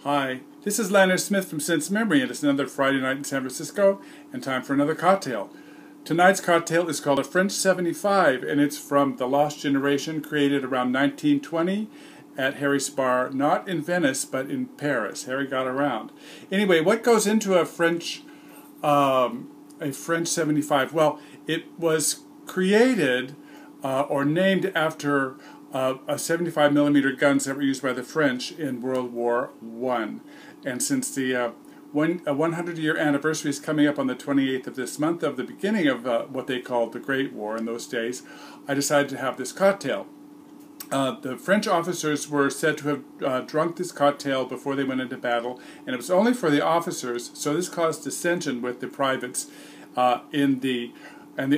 Hi, this is Leonard Smith from Sense Memory, and it's another Friday night in San Francisco, and time for another cocktail. Tonight's cocktail is called a French 75, and it's from the Lost Generation, created around 1920 at Harry's bar, not in Venice, but in Paris. Harry got around. Anyway, what goes into a French 75? Well, it was created or named after a 75 millimeter guns that were used by the French in World War I. And since the 100-year anniversary is coming up on the 28th of this month, of the beginning of what they called the Great War in those days, I decided to have this cocktail. The French officers were said to have drunk this cocktail before they went into battle, and it was only for the officers, so this caused dissension with the privates and the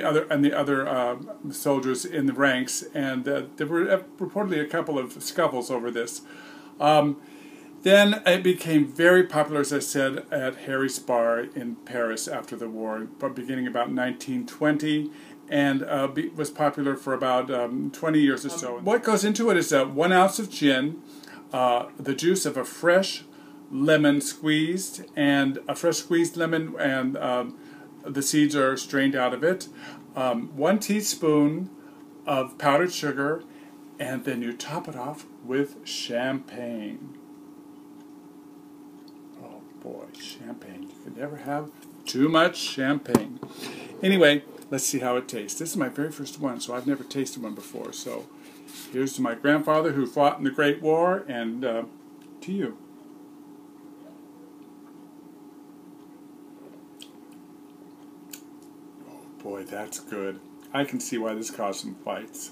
other soldiers in the ranks, and there were reportedly a couple of scuffles over this. Then it became very popular, as I said, at Harry's bar in Paris after the war, beginning about 1920, and was popular for about 20 years or so. What goes into it is 1 ounce of gin, the juice of a fresh lemon squeezed, and a fresh squeezed lemon, and the seeds are strained out of it, 1 teaspoon of powdered sugar, and then you top it off with champagne. Oh boy, champagne. You can never have too much champagne. Anyway, let's see how it tastes. This is my very first one, so I've never tasted one before. So here's to my grandfather who fought in the Great War, and to you. Boy, that's good. I can see why this caused some fights.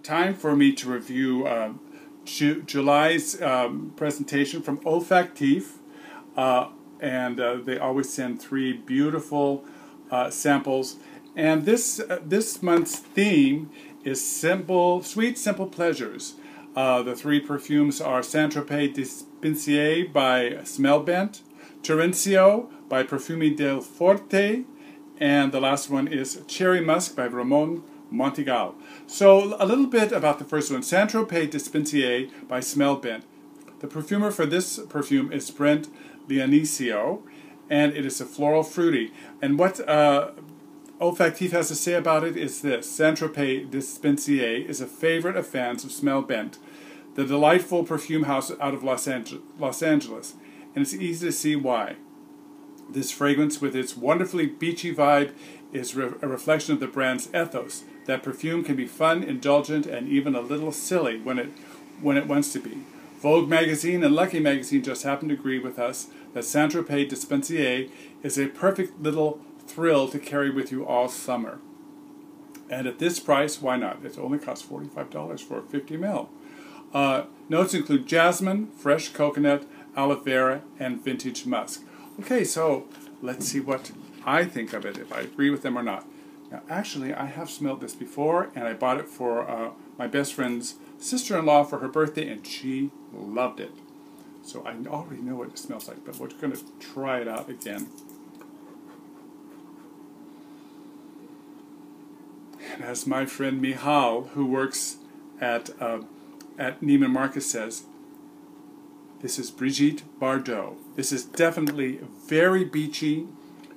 Time for me to review July's presentation from Olfactif, and they always send 3 beautiful samples. And this month's theme is sweet, simple pleasures. The 3 perfumes are Saint-Tropez Dispensé by Smellbent, Terenzio by Profumi del Forte, and the last one is Cherry Musk by Ramon Montigal. So a little bit about the first one, Saint-Tropez Dispensé by Smellbent. The perfumer for this perfume is Brent Leonicio, and it is a floral fruity. And what Olfactif has to say about it is this: Saint-Tropez Dispensé is a favorite of fans of Smellbent, the delightful perfume house out of Los Angeles, and it's easy to see why. This fragrance, with its wonderfully beachy vibe, is a reflection of the brand's ethos, that perfume can be fun, indulgent, and even a little silly when it wants to be. Vogue magazine and Lucky magazine just happen to agree with us that Saint-Tropez Dispensé is a perfect little thrill to carry with you all summer. And at this price, why not? It only costs $45 for 50 ml. Notes include jasmine, fresh coconut, aloe vera, and vintage musk. Okay, so let's see what I think of it, if I agree with them or not. Now, actually, I have smelled this before, and I bought it for my best friend's sister-in-law for her birthday, and she loved it. So I already know what it smells like, but we're going to try it out again. And as my friend Mihal, who works at Neiman Marcus, says, this is Brigitte Bardot. This is definitely very beachy,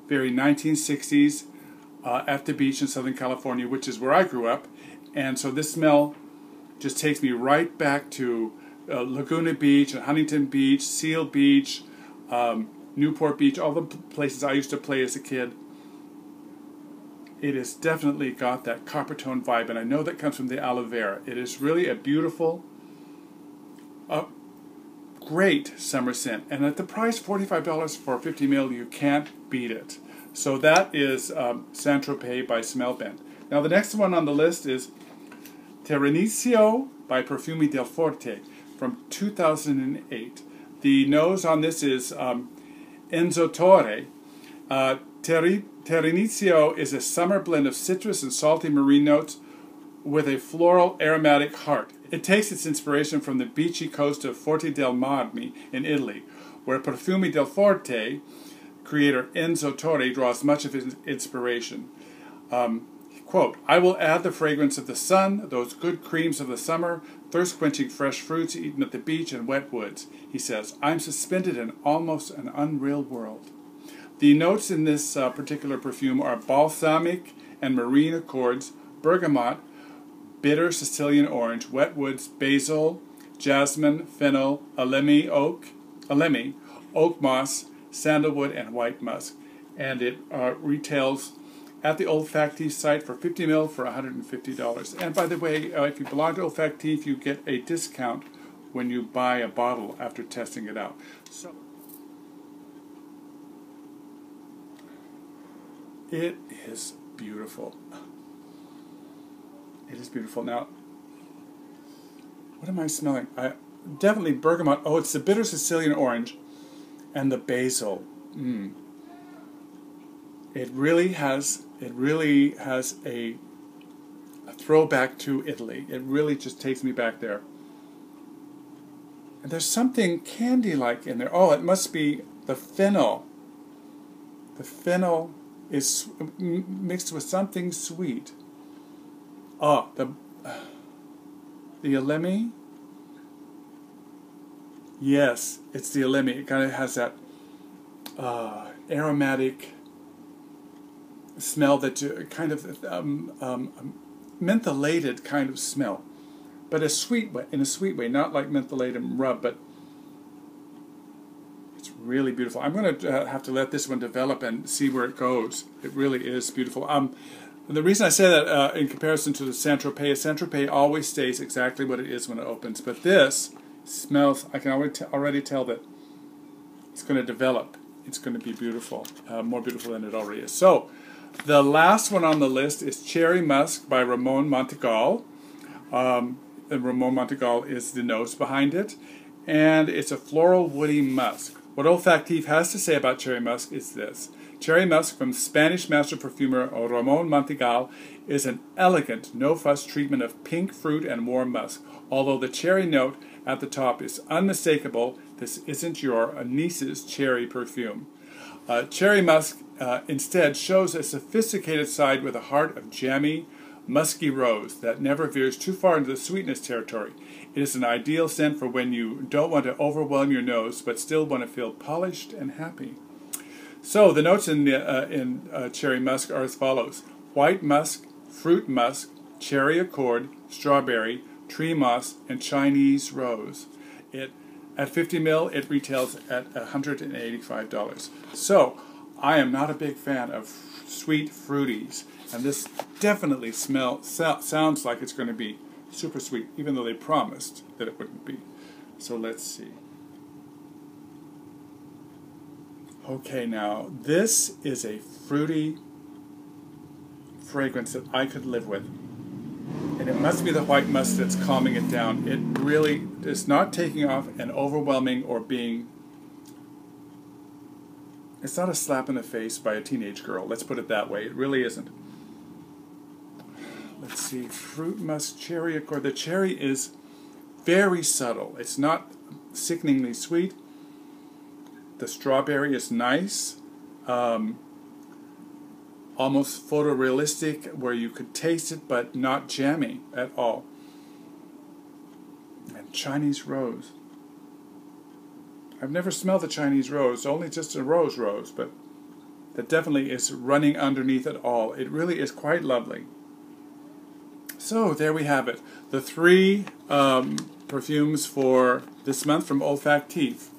very 1960s, at the beach in Southern California, which is where I grew up. And so this smell just takes me right back to Laguna Beach and Huntington Beach, Seal Beach, Newport Beach, all the places I used to play as a kid. It has definitely got that copper tone vibe, and I know that comes from the aloe vera. It is really a beautiful, great summer scent. And at the price, $45 for 50 ml, you can't beat it. So that is Saint-Tropez by Smellbend. Now the next one on the list is Terrenicio by Perfumi del Forte from 2008. The nose on this is Enzo Torre. Terrenicio is a summer blend of citrus and salty marine notes with a floral aromatic heart. It takes its inspiration from the beachy coast of Forte del Marmi in Italy, where Perfumi del Forte creator Enzo Torre draws much of his inspiration. Quote, I will add the fragrance of the sun, those good creams of the summer, thirst-quenching fresh fruits eaten at the beach and wet woods. He says, I'm suspended in almost an unreal world. The notes in this particular perfume are balsamic and marine accords, bergamot, bitter Sicilian orange, wet woods, basil, jasmine, fennel, alemi, oak moss, sandalwood, and white musk. And it retails at the Olfactif site for 50 ml for $150. And by the way, if you belong to Olfactif, you get a discount when you buy a bottle after testing it out. So it is beautiful. It is beautiful. Now, what am I smelling? Definitely bergamot. Oh, it's the bitter Sicilian orange and the basil. It really has a throwback to Italy. It really just takes me back there. And there's something candy-like in there. Oh, it must be the fennel. The fennel is mixed with something sweet. Oh, the alemi. Yes, it's the alemi. It kind of has that aromatic smell that kind of mentholated kind of smell, but a sweet way, in a sweet way, not like mentholated rub, but it's really beautiful. I'm going to have to let this one develop and see where it goes. It really is beautiful. The reason I say that in comparison to the Saint-Tropez is Saint-Tropez always stays exactly what it is when it opens, but this smells, I can already tell that it's going to develop. It's going to be beautiful, more beautiful than it already is. So, the last one on the list is Cherry Musk by Ramon Montegal. And Ramon Montegal is the nose behind it. And it's a floral woody musk. What Olfactif has to say about Cherry Musk is this. Cherry Musk from Spanish master perfumer Ramon Montegal is an elegant, no-fuss treatment of pink fruit and warm musk. Although the cherry note at the top is unmistakable, this isn't your niece's cherry perfume. Cherry Musk instead shows a sophisticated side with a heart of jammy, musky rose that never veers too far into the sweetness territory. It is an ideal scent for when you don't want to overwhelm your nose but still want to feel polished and happy. So the notes in Cherry Musk are as follows. White musk, fruit musk, cherry accord, strawberry, tree moss, and Chinese rose. At 50 ml, it retails at $185. So, I am not a big fan of sweet fruities, and this definitely sounds like it's going to be super sweet, even though they promised that it wouldn't be. So let's see. Okay, now, this is a fruity fragrance that I could live with. And it must be the white musk that's calming it down. It really is not taking off and overwhelming or being... It's not a slap in the face by a teenage girl. Let's put it that way. It really isn't. Let's see. Fruit musk, cherry accord. The cherry is very subtle. It's not sickeningly sweet. The strawberry is nice. Almost photorealistic, where you could taste it but not jammy at all. And Chinese rose. I've never smelled the Chinese rose, only just a rose, but that definitely is running underneath it all. It really is quite lovely. So there we have it. The three perfumes for this month from Olfactif.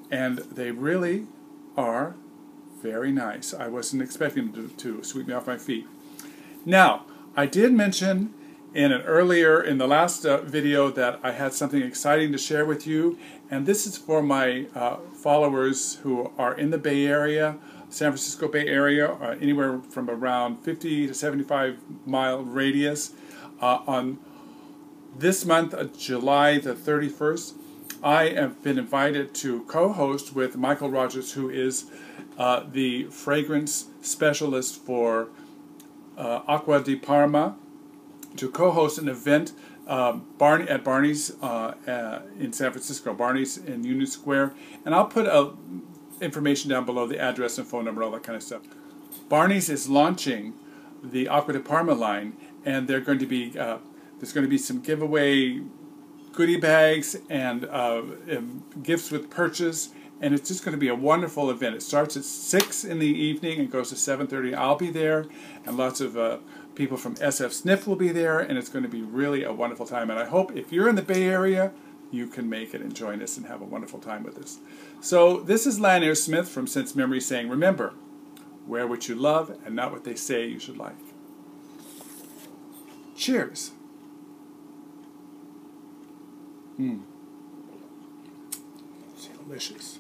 And they really are very nice. I wasn't expecting them to sweep me off my feet. Now, I did mention in the last video that I had something exciting to share with you, and this is for my followers who are in the Bay Area, San Francisco Bay Area, anywhere from around 50 to 75 mile radius. On this month, July the 31st, I have been invited to co-host with Michael Rogers, who is the fragrance specialist for Acqua di Parma, to co-host an event at Barney's in San Francisco, Barney's in Union Square, and I'll put information down below, the address and phone number, all that kind of stuff. Barney's is launching the Acqua di Parma line, and they're going to be there's going to be some giveaway goodie bags and gifts with purchase, and it's just going to be a wonderful event. It starts at 6 in the evening and goes to 7:30. I'll be there, and lots of people from SF Sniff will be there, and it's going to be really a wonderful time. And I hope if you're in the Bay Area, you can make it and join us and have a wonderful time with us. So this is Lanier Smith from Sense Memory saying, remember, wear what you love and not what they say you should like. Cheers. It's delicious.